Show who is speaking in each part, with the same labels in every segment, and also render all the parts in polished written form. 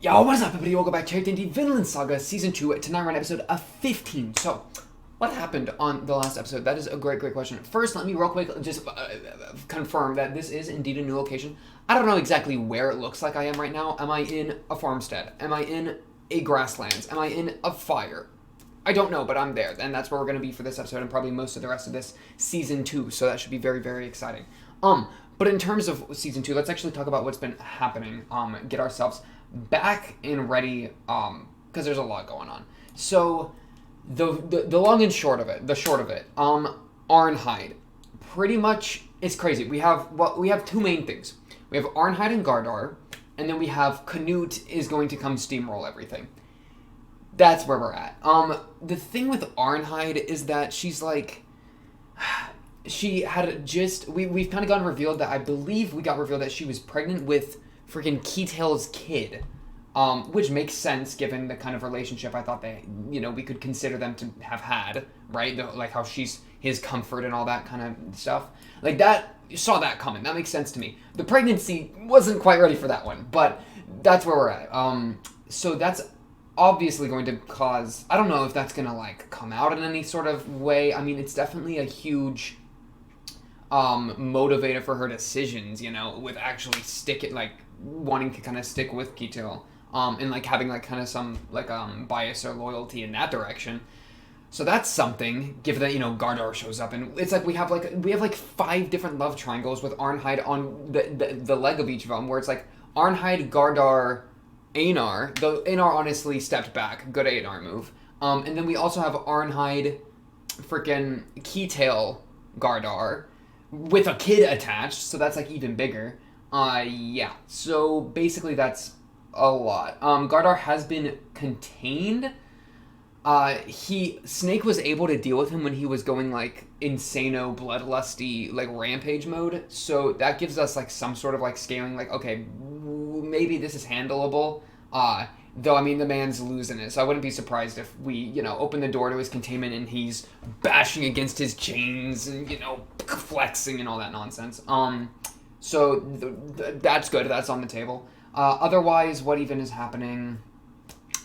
Speaker 1: Yo, what is up, everybody? Welcome back to the Vinland Saga Season 2. Tonight we're on episode 15. So, what happened on the last episode? That is a great question. First, let me real quick just confirm that this is indeed a new location. I don't know exactly where it looks like I am right now. Am I in a farmstead? Am I in a grasslands? Am I in a fire? I don't know, but I'm there. And that's where we're going to be for this episode and probably most of the rest of this Season 2. So that should be very, very exciting. But in terms of Season 2, let's actually talk about what's been happening. Get ourselves back and ready, because there's a lot going on. So, the long and short of it, Arnheid, pretty much, it's crazy. We have two main things. We have Arnheid and Gardar, and then we have Canute is going to come steamroll everything. That's where we're at. The thing with Arnheid is that she's like, she had just, we've kind of gotten revealed that, I believe we got revealed that she was pregnant with freaking Keitel's kid, which makes sense given the kind of relationship I thought they, we could consider them to have had, right? Like how she's his comfort and all that kind of stuff. Like that, you saw that coming. That makes sense to me. The pregnancy wasn't quite ready for that one, but that's where we're at. So that's obviously going to cause, I don't know if that's going to like come out in any sort of way. I mean, it's definitely a huge motivator for her decisions, with actually wanting to kind of stick with Keitel, and like having like kind of some like bias or loyalty in that direction. So that's something, given that Gardar shows up, and it's like we have like 5 different love triangles with Arnheid on the leg of each of them, where it's like Arnheid, Gardar, Einar. Though Einar honestly stepped back, good Einar move. And then we also have Arnheid, freaking Keitel, Gardar, with a kid attached, so that's like even bigger. Yeah. So basically, that's a lot. Gardar has been contained. Snake was able to deal with him when he was going like insano, bloodlusty, like rampage mode. So that gives us like some sort of like scaling. Like, okay, maybe this is handleable. Though, I mean, the man's losing it, so I wouldn't be surprised if we, open the door to his containment and he's bashing against his chains and, flexing and all that nonsense. So that's good. That's on the table. Otherwise, what even is happening?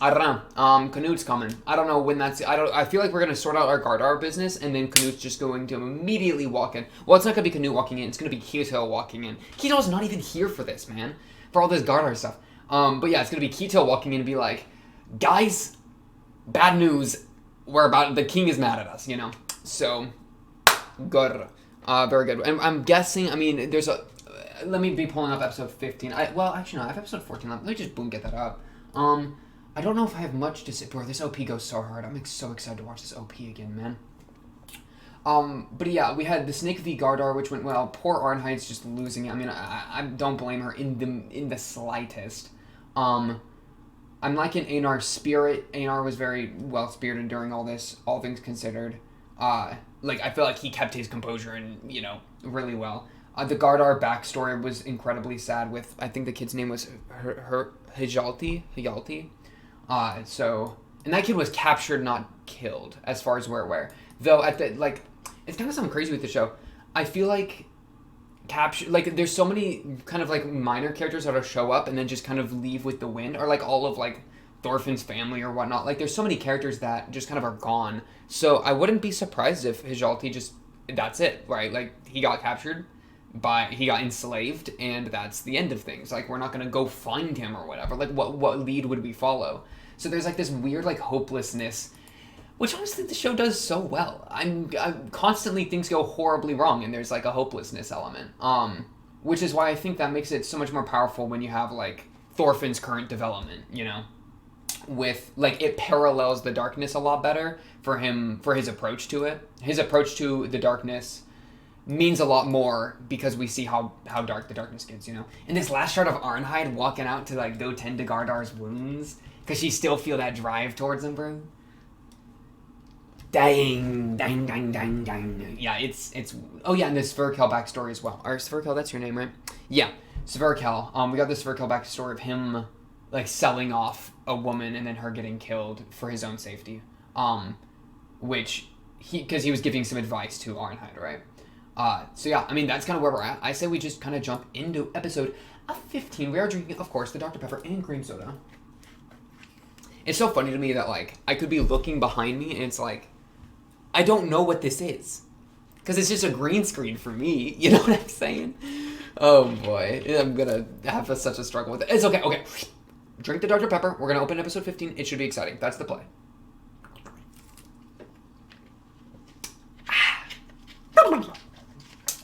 Speaker 1: I don't know. Canute's coming. I don't know when that's... I feel like we're going to sort out our Gardar business, and then Canute's just going to immediately walk in. Well, it's not going to be Canute walking in. It's going to be Keitel walking in. Keitel's not even here for this, man. For all this Gardar stuff. But yeah, it's going to be Keitel walking in and be like, guys, bad news. The king is mad at us, So, good. Very good. And I'm guessing, I mean, let me be pulling up episode 15. Actually, no, I have episode 14. Let me just, get that up. I don't know if I have much to say. Bro, this OP goes so hard. I'm so excited to watch this OP again, man. But yeah, we had the Snake v Gardar, which went well. Poor Arnheid's just losing it. I mean, I don't blame her in the slightest. I'm liking Einar's spirit. Einar was very well-spirited during all this, all things considered. I feel like he kept his composure and, really well. The Gardar backstory was incredibly sad with, I think the kid's name was Hjalti. And that kid was captured, not killed, as far as we're aware. Though, it's kind of something crazy with the show. I feel like there's so many kind of like minor characters that'll show up and then just kind of leave with the wind, or like all of like Thorfinn's family or whatnot. Like there's so many characters that just kind of are gone. So I wouldn't be surprised if Hjalti that's it, right? Like he got captured, he got enslaved, and that's the end of things. Like we're not gonna go find him or whatever. Like what lead would we follow? So there's like this weird like hopelessness, which honestly the show does so well. I'm constantly things go horribly wrong, and there's like a hopelessness element. Which is why I think that makes it so much more powerful when you have like Thorfinn's current development, with like it parallels the darkness a lot better for him, for his approach to it. His approach to the darkness means a lot more because we see how dark the darkness gets, And this last shot of Arnheid walking out to like go tend to Gardar's wounds because she still feel that drive towards him, bro. Dang. Yeah, it's... Oh, yeah, and the Sverkel backstory as well. Or Sverkel, that's your name, right? Yeah, Sverkel. We got the Sverkel backstory of him, like, selling off a woman and then her getting killed for his own safety. Because he was giving some advice to Arnheid, right? So yeah, I mean, that's kind of where we're at. I say we just kind of jump into episode 15. We are drinking, of course, the Dr. Pepper and cream soda. It's so funny to me that, like, I could be looking behind me and it's like, I don't know what this is. Because it's just a green screen for me. You know what I'm saying? Oh, boy. I'm going to have such a struggle with it. It's okay. Okay. Drink the Dr. Pepper. We're going to open episode 15. It should be exciting. That's the play.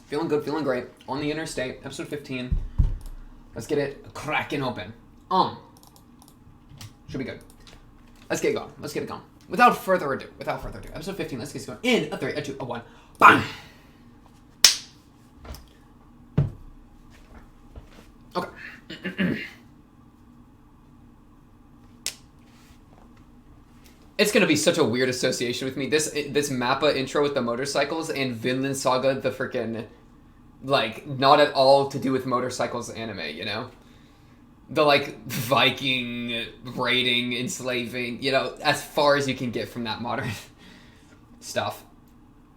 Speaker 1: Feeling good. Feeling great. On the interstate. Episode 15. Let's get it cracking open. Should be good. Let's get it going. Let's get it going. Without further ado. Episode 15. Let's get it going. In a 3, a 2, a 1. Bang! Okay. It's gonna be such a weird association with me. This Mappa intro with the motorcycles and Vinland Saga, the freaking, like, not at all to do with motorcycles anime, you know? The, like, Viking raiding, enslaving, you know, as far as you can get from that modern stuff.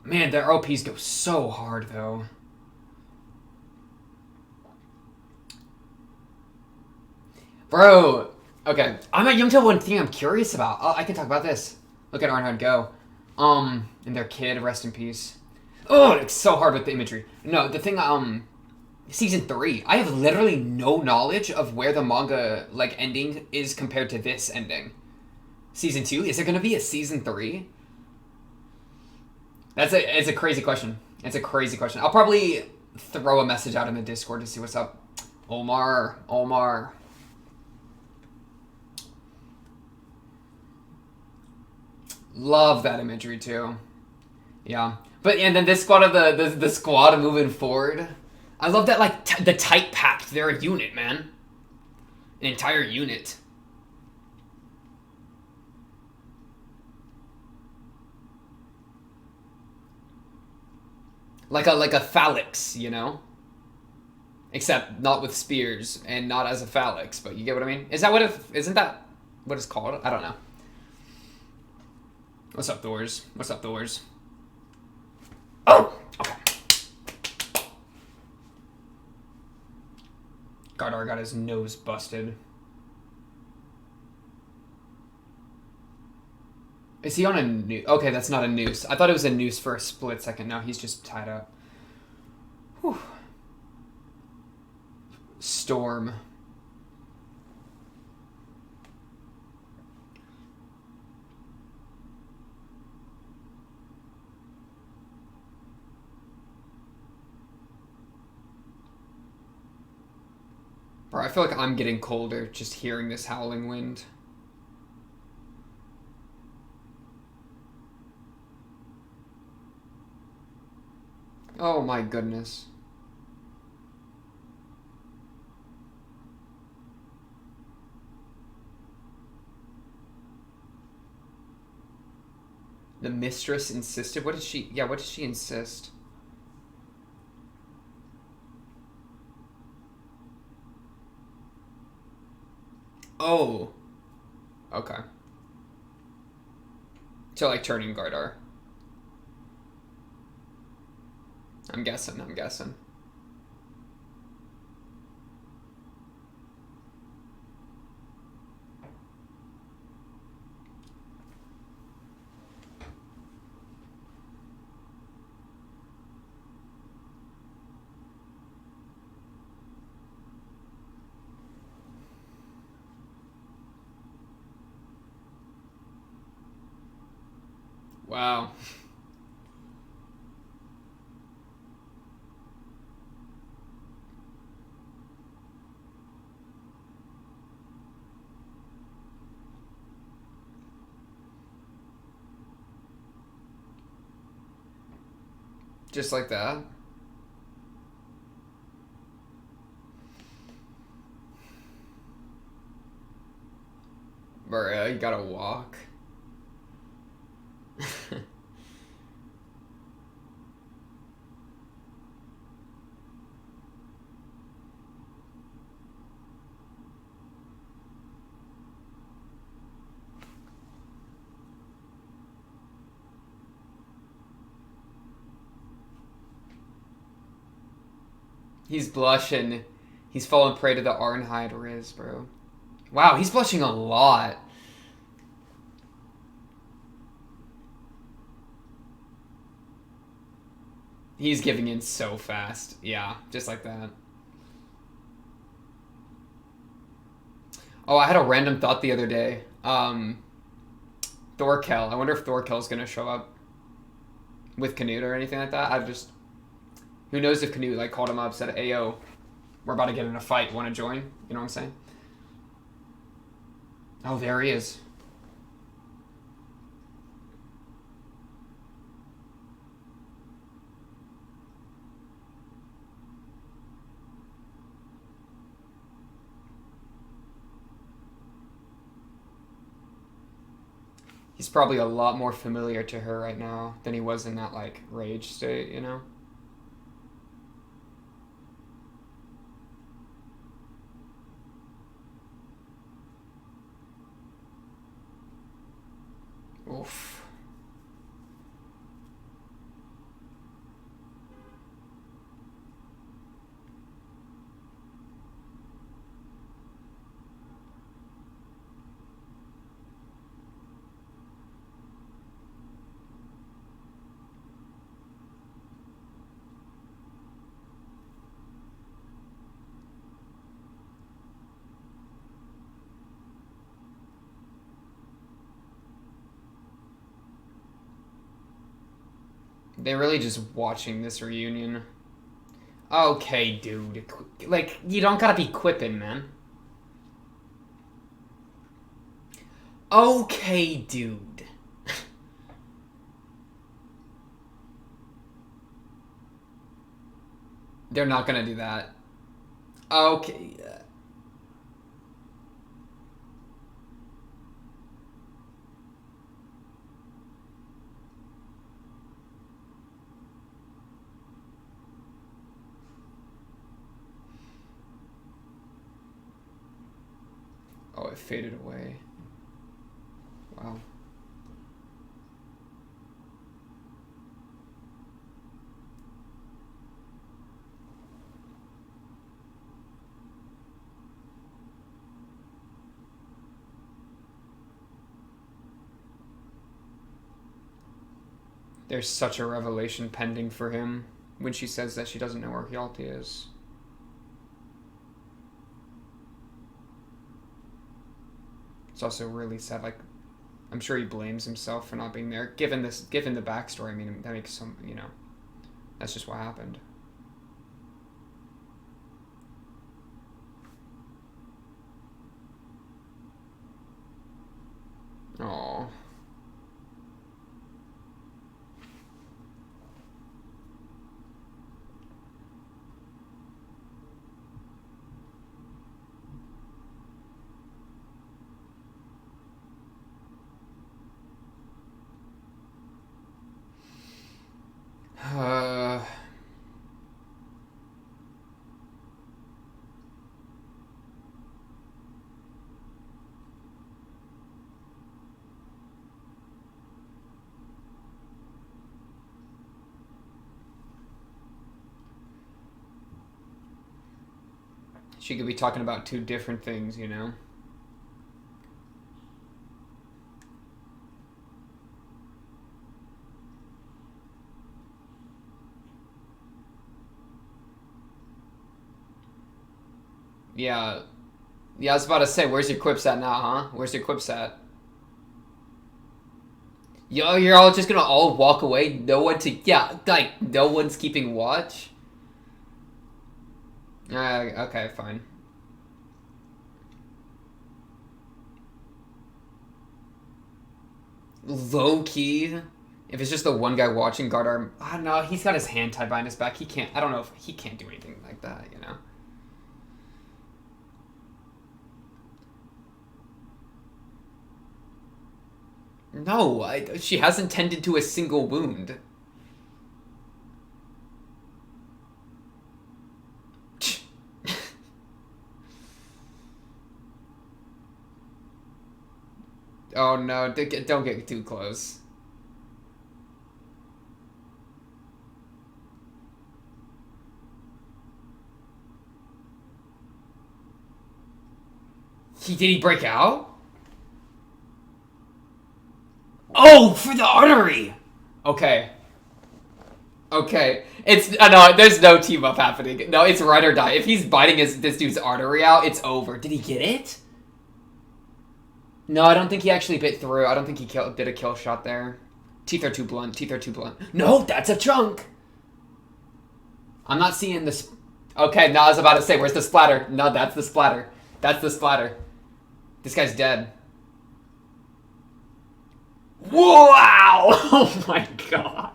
Speaker 1: Man, their OPs go so hard, though. Bro, okay. I'm at Youngtail. One thing I'm curious about. Oh, I can talk about this. Look at Arnhard go. And their kid, rest in peace. Oh, it's so hard with the imagery. No, the thing, Season 3, I have literally no knowledge of where the manga, like, ending is compared to this ending. Season 2? Is there gonna be a Season 3? It's a crazy question. It's a crazy question. I'll probably throw a message out in the Discord to see what's up. Omar. Love that imagery, too. Yeah. But, and then this squad of the squad moving forward. I love that, like, the tight packed. They're a unit, man. An entire unit. Like a phalanx, you know? Except not with spears and not as a phalanx, but you get what I mean? Isn't that what it's called? I don't know. What's up, Thors? Oh! Okay. Gardar got his nose busted. Is he on a noose? Okay, that's not a noose. I thought it was a noose for a split second. No, he's just tied up. Whew. Storm. Bro, I feel like I'm getting colder just hearing this howling wind. Oh my goodness. The mistress insisted? What did she insist? Oh. Okay. So, like, turning Gardar. I'm guessing. Wow. Just like that. Bro, you gotta walk. He's blushing. He's fallen prey to the Arnhide Riz, bro. Wow, he's blushing a lot. He's giving in so fast. Yeah, just like that. Oh, I had a random thought the other day. Thorkel. I wonder if Thorkel's gonna show up with Canute or anything like that. I just... Who knows if Canute, like, called him up, said, "Ayo, we're about to get in a fight. Want to join?" You know what I'm saying? Oh, there he is. He's probably a lot more familiar to her right now than he was in that, like, rage state, you know? Oof. They're really just watching this reunion. Okay, dude. Like, you don't gotta be quipping, man. Okay, dude. They're not gonna do that. Okay. Oh, it faded away. Wow. There's such a revelation pending for him when she says that she doesn't know where Hjalti is. It's also really sad. Like, I'm sure he blames himself for not being there. Given the backstory, I mean, that makes some, you know, that's just what happened. Oh. She could be talking about two different things, you know? Yeah. Yeah, I was about to say, where's your quips at now, huh? Where's your quips at? Yo, you're all just gonna all walk away? No one to... Yeah, like, no one's keeping watch? Okay, fine. Low key, if it's just the one guy watching Gardar, I don't know. He's got his hand tied behind his back. He can't. I don't know if he can't do anything like that. You know. No, she hasn't tended to a single wound. Oh no! Don't get too close. Did he break out? Oh, for the artery! Okay. Okay, it's no. There's no team up happening. No, it's ride or die. If he's biting this dude's artery out, it's over. Did he get it? No, I don't think he actually bit through. I don't think he did a kill shot there. Teeth are too blunt. Teeth are too blunt. No, that's a chunk. I'm not seeing this. Okay, no, I was about to say, where's the splatter? No, that's the splatter. That's the splatter. This guy's dead. Wow! Oh my god.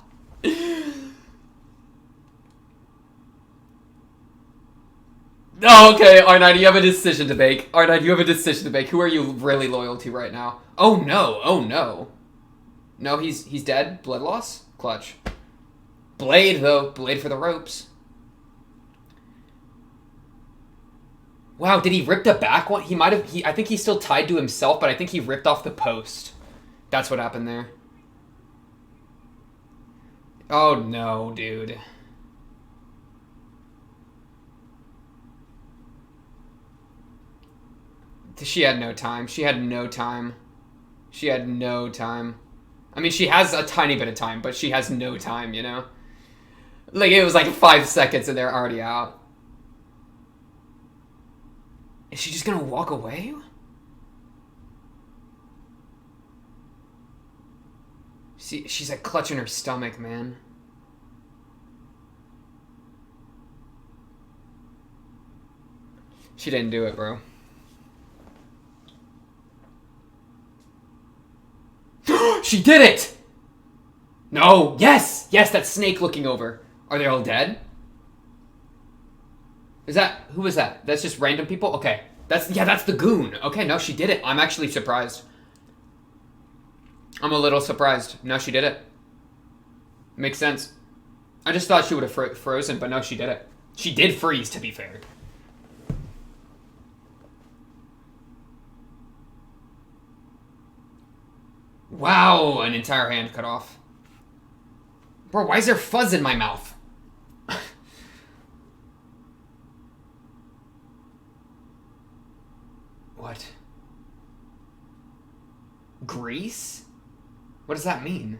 Speaker 1: Oh, okay, R9, you have a decision to make. R9, you have a decision to make. Who are you really loyal to right now? Oh no, oh no. No, he's dead. Blood loss? Clutch. Blade, though. Blade for the ropes. Wow, did he rip the back one? He might have... I think he's still tied to himself, but I think he ripped off the post. That's what happened there. Oh no, dude. She had no time. She had no time. She had no time. I mean, she has a tiny bit of time, but she has no time, you know? Like, it was like 5 seconds and they're already out. Is she just gonna walk away? She's like clutching her stomach, man. She didn't do it, bro. She did it! No! Yes! Yes, that snake looking over. Are they all dead? Is that... Who was that? That's just random people? Okay. That's the goon. Okay, no, she did it. I'm actually surprised. I'm a little surprised. No, she did it. Makes sense. I just thought she would have frozen, but no, she did it. She did freeze, to be fair. Wow, an entire hand cut off. Bro, why is there fuzz in my mouth? What? Grease? What does that mean?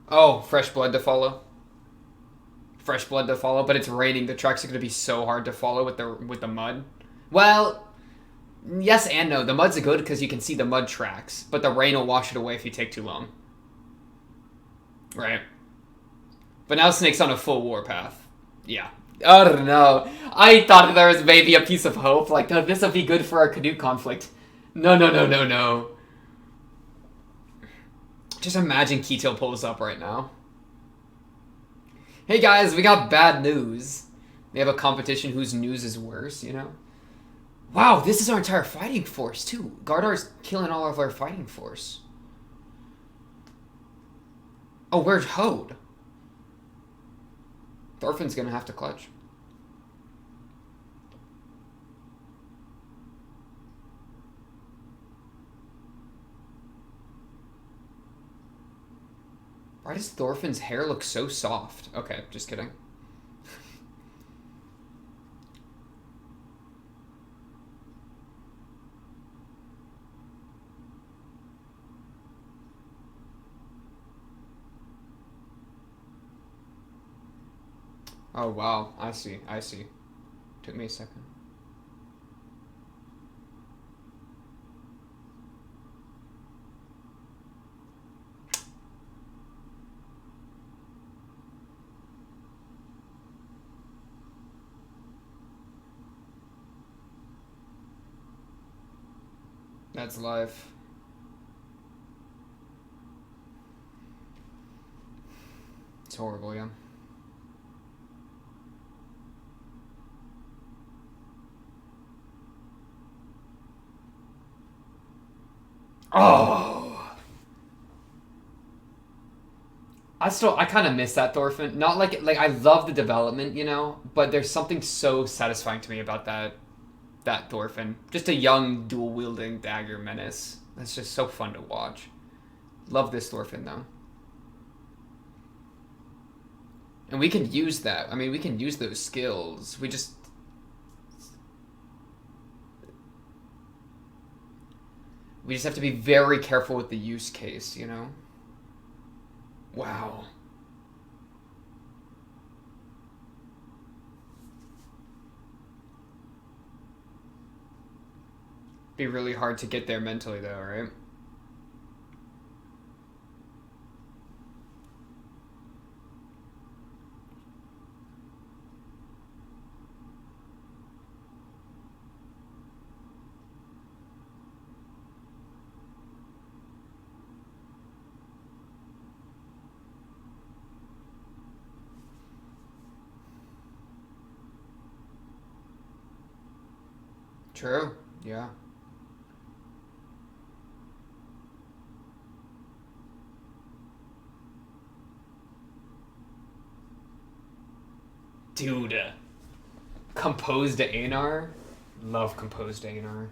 Speaker 1: Oh, fresh blood to follow. Fresh blood to follow, but it's raining. The tracks are going to be so hard to follow with the mud. Well, yes and no. The mud's good because you can see the mud tracks, but the rain will wash it away if you take too long. Right. But now Snake's on a full warpath. Yeah. I don't know. I thought there was maybe a piece of hope. Like, oh, this will be good for our canoe conflict. No, no, no, no, no. Just imagine Keto pulls up right now. Hey guys, we got bad news. They have a competition whose news is worse, you know? Wow, this is our entire fighting force, too. Gardar's killing all of our fighting force. Oh, where's Hode? Thorfinn's gonna have to clutch. Why does Thorfinn's hair look so soft? Okay, just kidding. Oh, wow. I see. I see. Took me a second. That's life. It's horrible, yeah. Oh! I kind of miss that Thorfinn. Not like I love the development, you know, but there's something so satisfying to me about that Thorfinn. Just a young dual-wielding dagger menace. That's just so fun to watch. Love this Thorfinn, though. And we can use that. I mean, we can use those skills. We just... We just have to be very careful with the use case, you know? Wow. Be really hard to get there mentally, though, right? True. Yeah. Dude, composed Anar? Love composed Anar.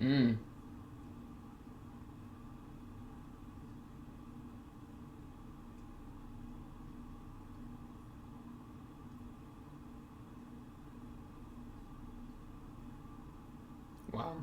Speaker 1: Mm. Wow.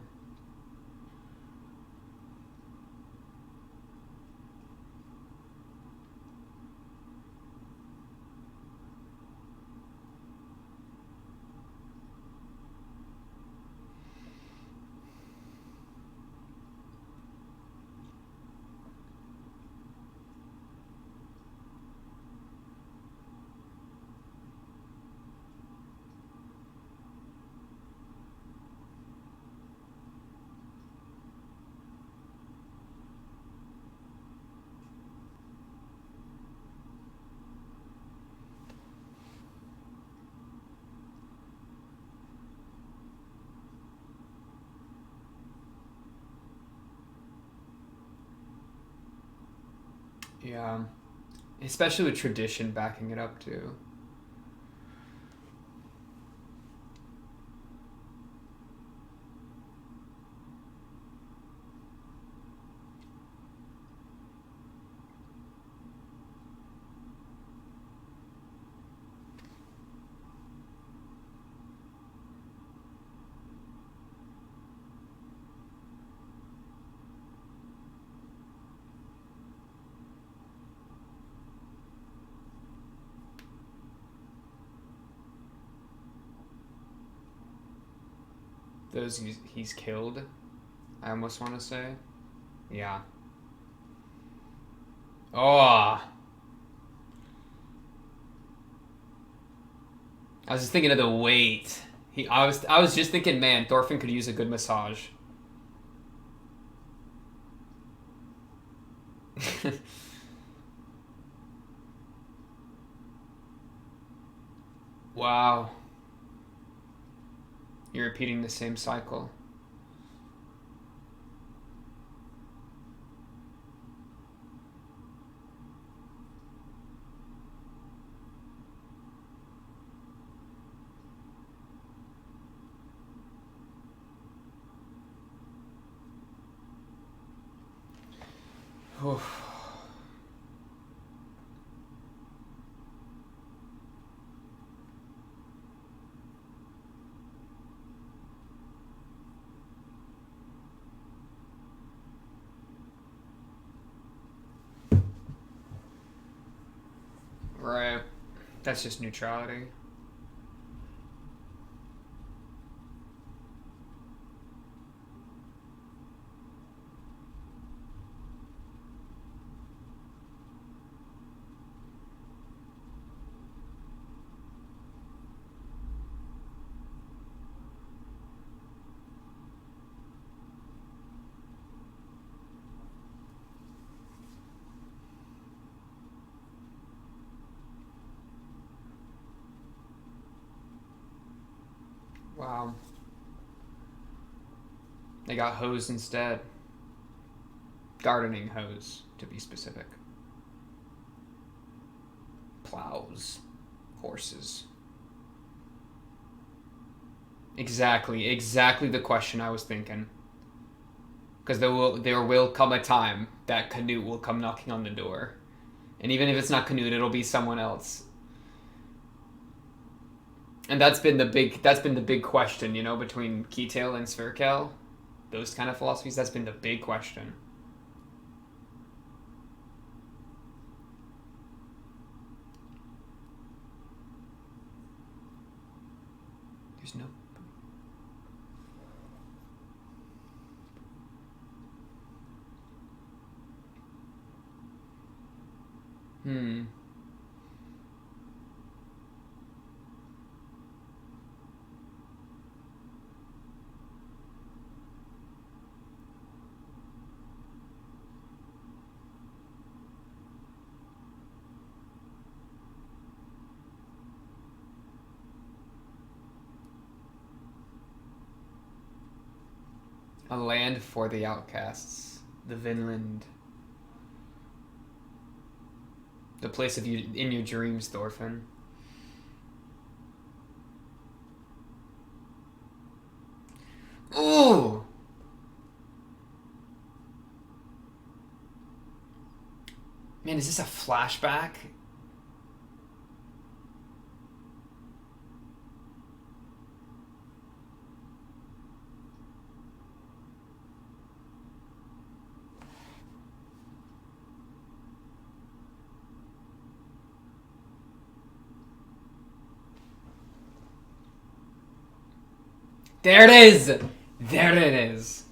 Speaker 1: Yeah. Especially with tradition backing it up, too. Those he's killed, I almost want to say. Yeah. Oh, I was just thinking of the weight. I was just thinking, man, Thorfinn could use a good massage. Wow. You're repeating the same cycle. Right. That's just neutrality. Wow. They got hose instead. Gardening hose, to be specific. Plows. Horses. Exactly the question I was thinking. Because there will come a time that Canute will come knocking on the door. And even if it's not Canute, it'll be someone else. And that's been the big question, you know, between Keytail and Spherical. Those kind of philosophies, that's been the big question. There's no... A land for the outcasts. The Vinland. The place of you in your dreams, Thorfinn. Ooh! Man, is this a flashback? There it is! There it is.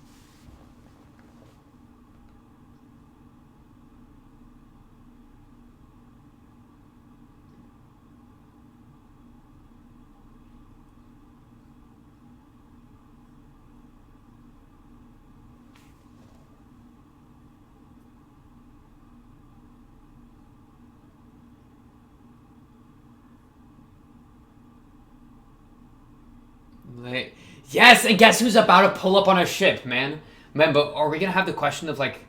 Speaker 1: Yes, and guess who's about to pull up on a ship, man? Man, but are we gonna have the question of, like,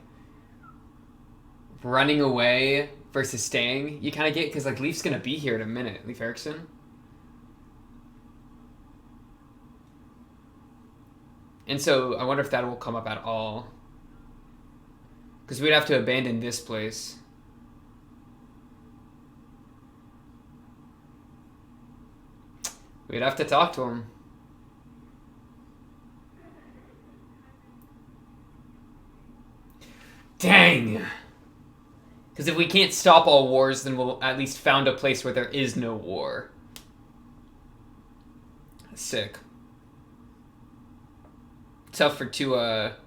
Speaker 1: running away versus staying? You kind of get, because, like, Leif's gonna be here in a minute. Leif Erikson. And so, I wonder if that will come up at all. Because we'd have to abandon this place. We'd have to talk to him. Dang! Because if we can't stop all wars, then we'll at least found a place where there is no war. Sick. Tough for two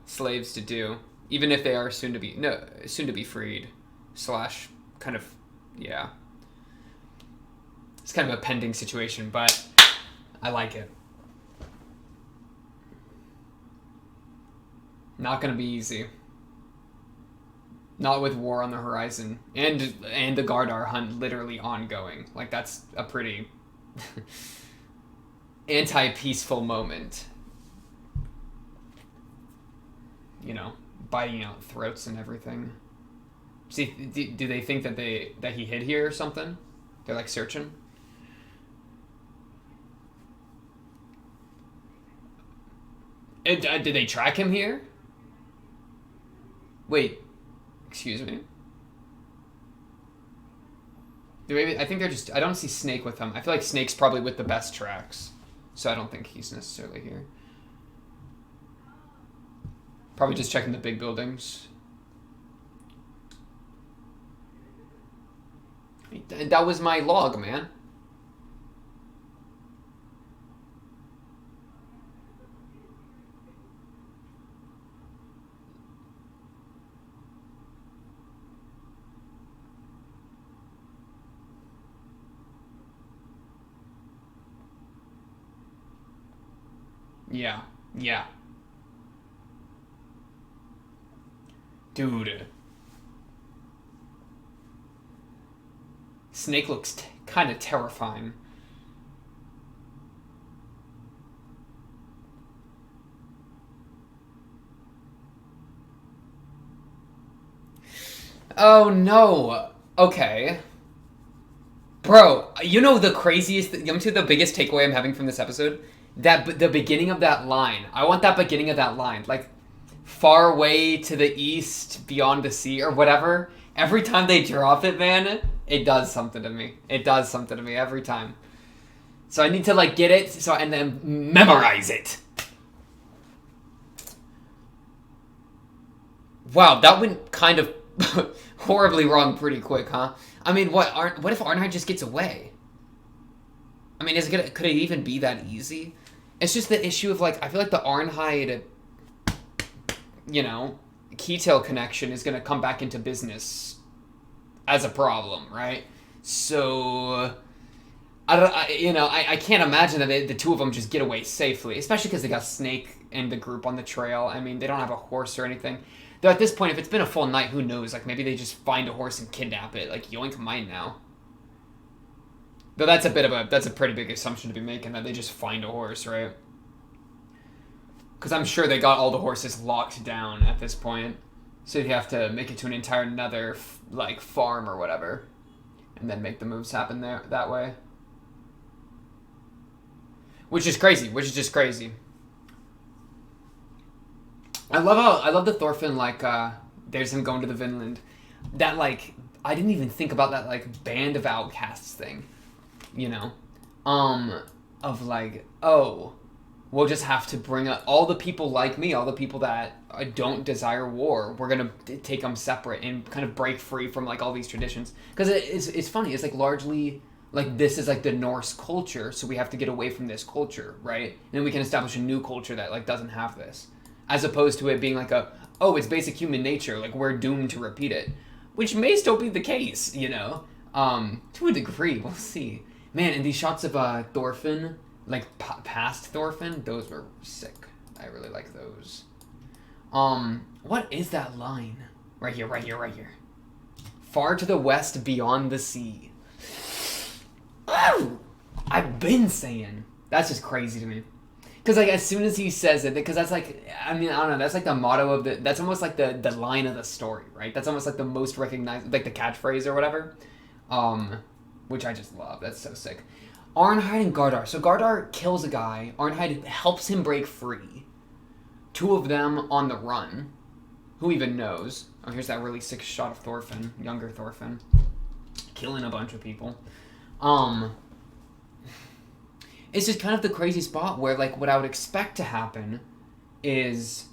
Speaker 1: slaves to do, even if they are soon to be freed. Slash, kind of, yeah. It's kind of a pending situation, but I like it. Not gonna be easy. Not with war on the horizon and the Gardar hunt literally ongoing. Like, that's a pretty anti-peaceful moment. You know, biting out throats and everything. See, do they think that he hid here or something? They're like searching. Did they track him here? Wait. Excuse me. Maybe, I think they're just... I don't see Snake with them. I feel like Snake's probably with the best tracks. So I don't think he's necessarily here. Probably just checking the big buildings. That was my log, man. Yeah. Yeah. Dude. Snake looks kind of terrifying. Oh no. Okay. Bro, you know the craziest... You know the biggest takeaway I'm having from this episode? The beginning of that line. I want that beginning of that line. Like, far away to the east, beyond the sea, or whatever. Every time they drop it, man, it does something to me. It does something to me every time. So I need to like get it and then memorize it. Wow, that went kind of horribly wrong pretty quick, huh? I mean, what if Arnhide just gets away? I mean, could it even be that easy? It's just the issue of like I feel like the Arnhide, Keytail connection is gonna come back into business as a problem, right? So I can't imagine that the two of them just get away safely, especially because they got Snake and the group on the trail. I mean, they don't have a horse or anything. Though at this point, if it's been a full night, who knows? Like, maybe they just find a horse and kidnap it. Like, yoink mine now. Though that's a pretty big assumption to be making, that they just find a horse, right? Because I'm sure they got all the horses locked down at this point. So you have to make it to an entire another, like, farm or whatever. And then make the moves happen there that way. Which is just crazy. I love the Thorfinn, like, there's him going to the Vinland. That, like, I didn't even think about that, like, band of outcasts thing. Of, like, oh, we'll just have to bring up all the people like me, all the people that don't desire war. We're going to take them separate and kind of break free from, like, all these traditions. Because it's funny. It's, like, largely, like, this is, like, the Norse culture, so we have to get away from this culture, right? And then we can establish a new culture that, like, doesn't have this. As opposed to it being like it's basic human nature, like, we're doomed to repeat it. Which may still be the case, to a degree, we'll see. Man, and these shots of Thorfinn, like, past Thorfinn, those were sick. I really like those. What is that line? Right here. Far to the west, beyond the sea. Oh! I've been saying. That's just crazy to me. Because, like, as soon as he says it, because that's, like, I mean, I don't know, that's, like, the motto of that's almost, like, the line of the story, right? That's almost, like, the most recognized, like, the catchphrase or whatever, which I just love. That's so sick. Arnhide and Gardar. So Gardar kills a guy. Arnhide helps him break free. Two of them on the run. Who even knows? Oh, here's that really sick shot of Thorfinn, younger Thorfinn, killing a bunch of people. It's just kind of the crazy spot where, like, what I would expect to happen is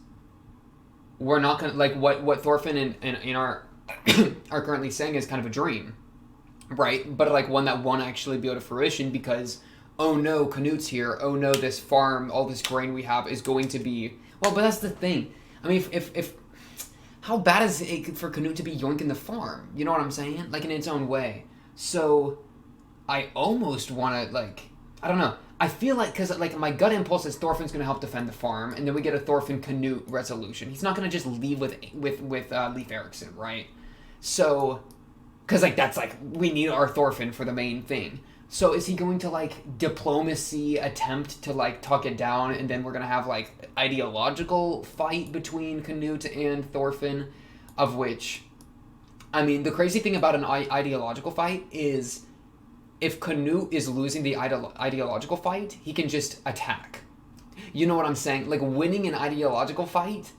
Speaker 1: we're not going to, like, what Thorfinn and are currently saying is kind of a dream, right? But, like, one that won't actually be able to fruition because, oh no, Canut's here. Oh no, this farm, all this grain we have is going to be... Well, but that's the thing. I mean, if how bad is it for Canute to be yoinking the farm? You know what I'm saying? Like, in its own way. So, I almost want to, like... I don't know. I feel like, because, like, my gut impulse is Thorfinn's going to help defend the farm, and then we get a Thorfinn-Canute resolution. He's not going to just leave with Leif Erikson, right? So, because, like, that's, like, we need our Thorfinn for the main thing. So is he going to, like, diplomacy attempt to, like, talk it down, and then we're going to have, like, ideological fight between Canute and Thorfinn, of which, I mean, the crazy thing about an ideological fight is... if Canute is losing the ideological fight, he can just attack. You know what I'm saying? Like, winning an ideological fight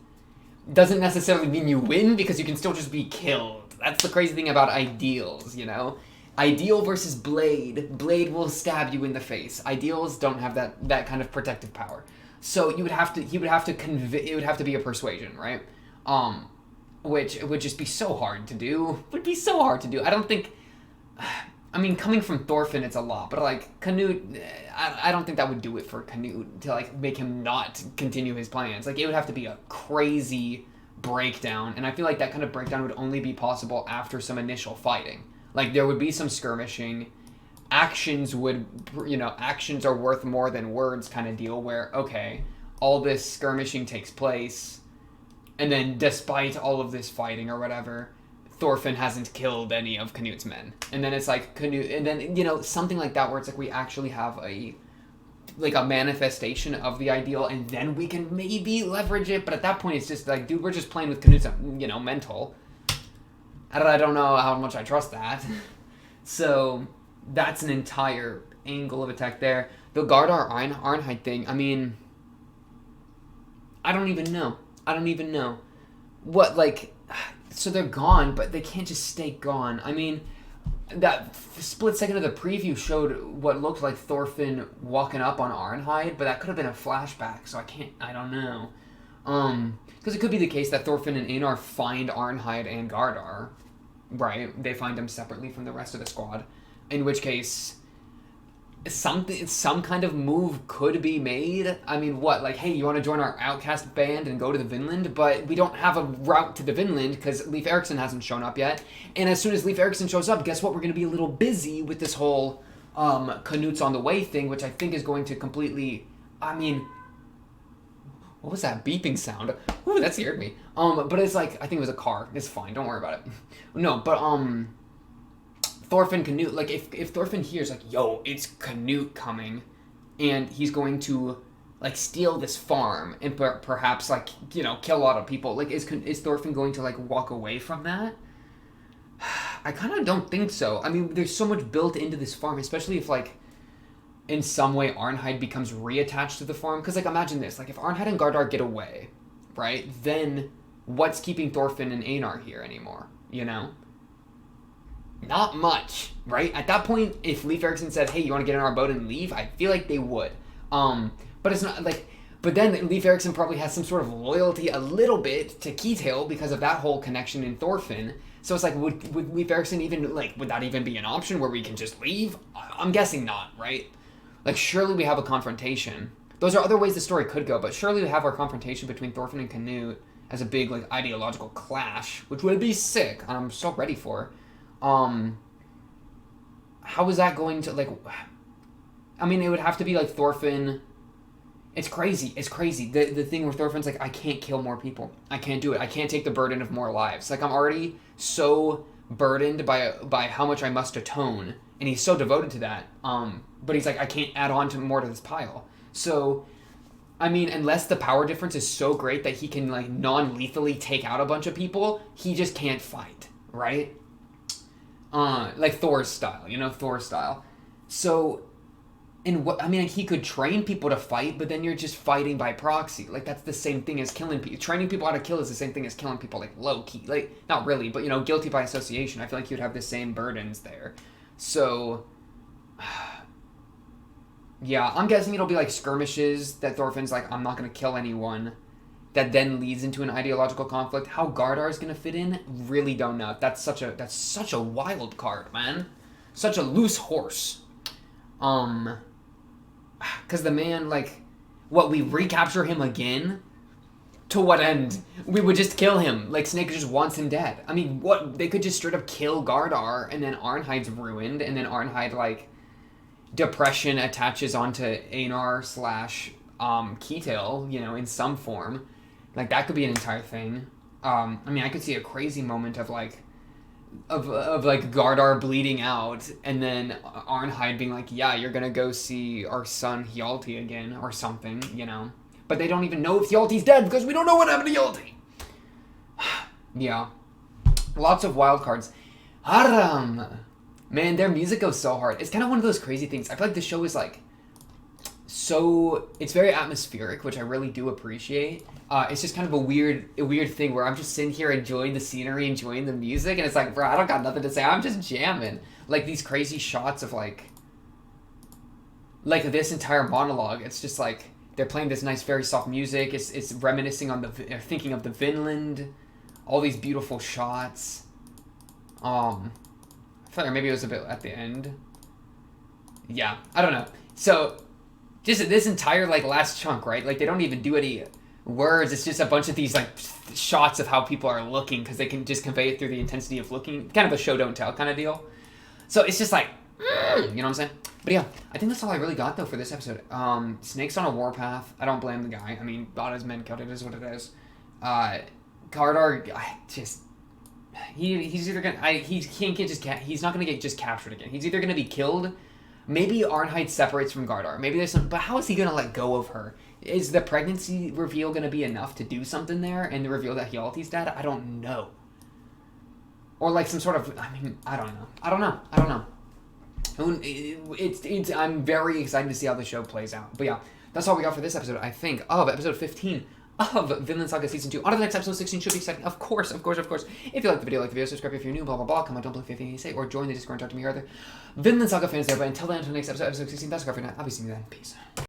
Speaker 1: doesn't necessarily mean you win, because you can still just be killed. That's the crazy thing about ideals, Ideal versus Blade. Blade will stab you in the face. Ideals don't have that kind of protective power. So he would have to it would have to be a persuasion, right? Which would just be so hard to do. Would be so hard to do. I don't think... I mean, coming from Thorfinn, it's a lot, but, like, Canute, I don't think that would do it for Canute to, like, make him not continue his plans. Like, it would have to be a crazy breakdown, and I feel like that kind of breakdown would only be possible after some initial fighting. Like, there would be some skirmishing. Actions are worth more than words kind of deal, where, okay, all this skirmishing takes place, and then despite all of this fighting or whatever... Thorfinn hasn't killed any of Canute's men. And then it's like Canute, and then, something like that where it's like we actually have a manifestation of the ideal, and then we can maybe leverage it. But at that point, it's just like, dude, we're just playing with Canute's, mental. I don't know how much I trust that. So that's an entire angle of attack there. The Gardar Arnhide thing, I mean, I don't even know. What, like... So they're gone, but they can't just stay gone. I mean, that split second of the preview showed what looked like Thorfinn walking up on Arnheid, but that could have been a flashback, so I don't know. Because it could be the case that Thorfinn and Einar find Arnheid and Gardar, right? They find them separately from the rest of the squad, in which case some kind of move could be made. I mean, what? Like, hey, you want to join our outcast band and go to the Vinland? But we don't have a route to the Vinland because Leif Erikson hasn't shown up yet. And as soon as Leif Erikson shows up, guess what? We're going to be a little busy with this whole Canute's on the way thing, which I think is going to completely... I mean... What was that beeping sound? Ooh, that scared me. But it's like, I think it was a car. It's fine. Don't worry about it. No, but, Thorfinn Canute, like, if Thorfinn hears, like, yo, it's Canute coming, and he's going to, like, steal this farm, and perhaps, like, you know, kill a lot of people, like, is Thorfinn going to, like, walk away from that? I kind of don't think so. I mean, there's so much built into this farm, especially if, like, in some way Arnheid becomes reattached to the farm, because, like, imagine this, like, if Arnheid and Gardar get away, right, then what's keeping Thorfinn and Einar here anymore, you know? Not much, right? At that point, if Leif Erikson said, hey, you want to get in our boat and leave? I feel like they would. But it's not like... But then Leif Erikson probably has some sort of loyalty a little bit to Keitail because of that whole connection in Thorfinn. So it's like, would Leif Erikson even, like, would that even be an option where we can just leave? I'm guessing not, right? Like, surely we have a confrontation. Those are other ways the story could go, but surely we have our confrontation between Thorfinn and Canute as a big, like, ideological clash, which would be sick, and I'm so ready for. How is that going to, like... I mean, it would have to be, like, Thorfinn... It's crazy. The thing where Thorfinn's like, I can't kill more people. I can't do it. I can't take the burden of more lives. Like, I'm already so burdened by how much I must atone, and he's so devoted to that. But he's like, I can't add on to more to this pile. So, I mean, unless the power difference is so great that he can, like, non-lethally take out a bunch of people, he just can't fight, right? Like Thor's style, you know, Thor's style. So, I mean, he could train people to fight, but then you're just fighting by proxy. Like, that's the same thing as killing people. Training people how to kill is the same thing as killing people, like, low-key. Like, not really, but, you know, guilty by association. I feel like you'd have the same burdens there. So, yeah, I'm guessing it'll be, like, skirmishes that Thorfinn's like, I'm not going to kill anyone. That then leads into an ideological conflict. How Gardar's going to fit in, really don't know. That's such a wild card, man. Such a loose horse. Because the man, like, what, we recapture him again? To what end? We would just kill him. Like, Snake just wants him dead. I mean, what, they could just straight up kill Gardar, and then Arnheid's ruined, and then Arnheid, like, depression attaches onto Einar / Keitail, you know, in some form. Like, that could be an entire thing. I mean, I could see a crazy moment of, like, Gardar bleeding out, and then Arnheid being like, yeah, you're gonna go see our son Hjalti again, or something, you know. But they don't even know if Hjalti's dead, because we don't know what happened to Hjalti. Yeah. Lots of wild cards. Haram! Man, their music goes so hard. It's kind of one of those crazy things. I feel like the show is, like, so... It's very atmospheric, which I really do appreciate. It's just kind of a weird thing where I'm just sitting here enjoying the scenery, enjoying the music, and it's like, bro, I don't got nothing to say. I'm just jamming. Like, these crazy shots of, like this entire monologue. It's just, like, they're playing this nice, very soft music. It's reminiscing on thinking of the Vinland. All these beautiful shots. I feel like maybe it was a bit at the end. Yeah, I don't know. So, just this entire, like, last chunk, right? Like, they don't even do any words. It's just a bunch of these, like, shots of how people are looking, because they can just convey it through the intensity of looking. Kind of a show don't tell kind of deal. So it's just like, you know what I'm saying? But yeah, I think that's all I really got though for this episode. Snake's on a warpath. I don't blame the guy. I mean, Bada's men killed. It is what it is. Gardar, he's either gonna he's not gonna get just captured again. He's either gonna be killed. Maybe Arnheid separates from Gardar. Maybe there's some, but how is he gonna let go of her? Is the pregnancy reveal going to be enough to do something there and to reveal that Hjalti's dead? I don't know. Or like some sort of, I mean, I don't know. I'm very excited to see how the show plays out. But yeah, that's all we got for this episode, I think, of episode 15 of Vinland Saga Season 2. On to the next episode, 16 should be exciting. Of course. If you like the video, subscribe if you're new, blah, blah, blah. Comment, don't believe anything you say, or join the Discord and talk to me or other Vinland Saga fans there. But until then, until the next episode 16, that's all for now. I'll be seeing you then. Peace.